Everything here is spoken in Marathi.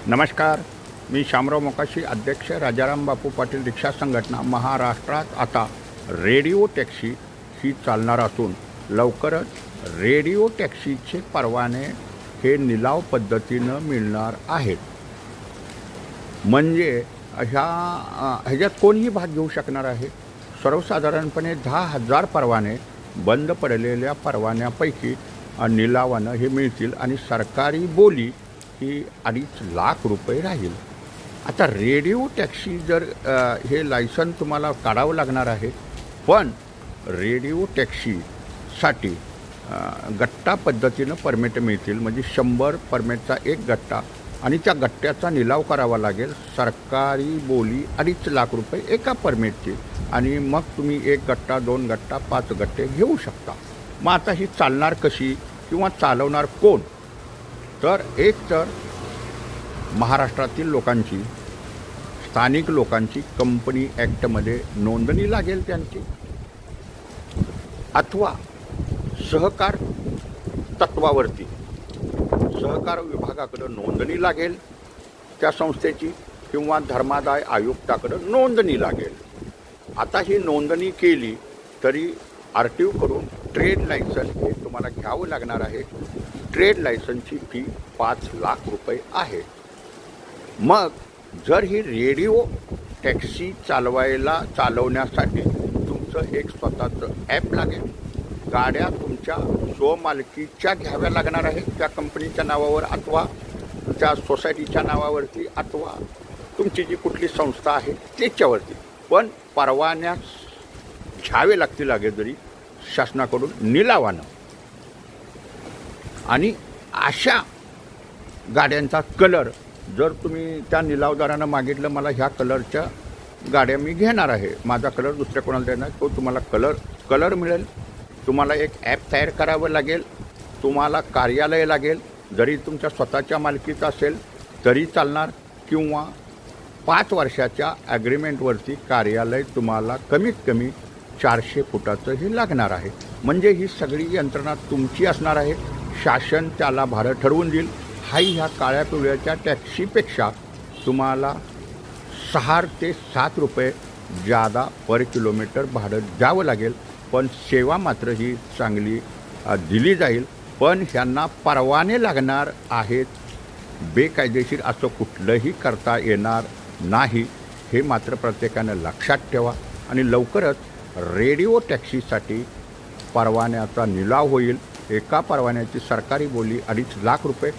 नमस्कार, मी शामराव मोकाशी, अध्यक्ष राजाराम बापू पाटील रिक्षा संघटना. महाराष्ट्रात आता रेडिओ टॅक्सी ही चालणार असून लवकरच रेडिओ टॅक्सीचे परवाने हे निलाव पद्धतीनं मिळणार आहेत. म्हणजे ह्याच्यात कोणीही भाग घेऊ शकणार आहे. सर्वसाधारणपणे 10,000 परवाने बंद पडलेल्या परवान्यापैकी निलावानं हे मिळतील आणि सरकारी बोली ही 2.5 लाख रुपये राहील. आता रेडिओ टॅक्सी जर हे लायसन तुम्हाला काढावं लागणार आहे, पण रेडिओ टॅक्सीसाठी गट्टा पद्धतीनं परमिट मिळतील. म्हणजे 100 परमिटचा एक गट्टा आणि त्या गट्ट्याचा निलाव करावा लागेल. सरकारी बोली 2.5 लाख रुपये एका परमिटची आणि मग तुम्ही 1 गट्टा, 2 गट्टा, 5 गट्टे घेऊ शकता. मग आता ही चालणार कशी किंवा चालवणार कोण? तर एक तर महाराष्ट्रातील लोकांची, स्थानिक लोकांची कंपनी ॲक्टमध्ये नोंदणी लागेल त्यांची, अथवा सहकार तत्वावरती सहकार विभागाकडं नोंदणी लागेल त्या संस्थेची, किंवा धर्मादाय आयुक्ताकडं नोंदणी लागेल. आता ही नोंदणी केली तरी RTO करून ट्रेड लायसन हे तुम्हाला घ्यावं लागणार आहे. ट्रेड लायसनची फी 5 लाख रुपये आहे. मग जर ही रेडिओ टॅक्सी चालवण्यासाठी तुमचं एक स्वतःचं ॲप लागेल. गाड्या तुमच्या स्वमालकीच्या घ्याव्या लागणार आहेत, त्या कंपनीच्या नावावर अथवा त्या सोसायटीच्या नावावरती अथवा तुमची जी कुठली संस्था आहे त्याच्यावरती. पण परवान्या घ्यावे लागतील अगोदरी शासनाकडून निलावानं. आणि अशा गाड्यांचा कलर जर तुम्ही त्या निलावदारानं मागितलं, मला ह्या कलरच्या गाड्या मी घेणार आहे, माझा कलर दुसऱ्या कोणाला देणार, तो तुम्हाला कलर मिळेल. तुम्हाला एक ॲप तयार करावं लागेल. तुम्हाला कार्यालय लागेल. जरी तुमच्या स्वतःच्या मालकीचं असेल तरी चालणार, किंवा 5 वर्षाच्या ॲग्रीमेंटवरती कार्यालय तुम्हाला कमीत कमी 400 फुटाचं हे लागणार आहे. म्हणजे ही सगळी यंत्रणा तुमची असणार आहे. शासन त्याला भाडं ठरवून देईल. ह्या काळ्या पिवळ्याच्या टॅक्सीपेक्षा तुम्हाला 6 ते 7 रुपये जादा पर किलोमीटर भाडं द्यावं लागेल. पण सेवा मात्र ही चांगली दिली जाईल. पण ह्यांना परवाने लागणार आहेत. बेकायदेशीर असं कुठलंही करता येणार नाही, हे मात्र प्रत्येकानं लक्षात ठेवा. आणि लवकरच रेडिओ टॅक्सीसाठी परवान्याचा निलाव होईल. एका परवान्याची सरकारी बोली 2.5 लाख रुपये.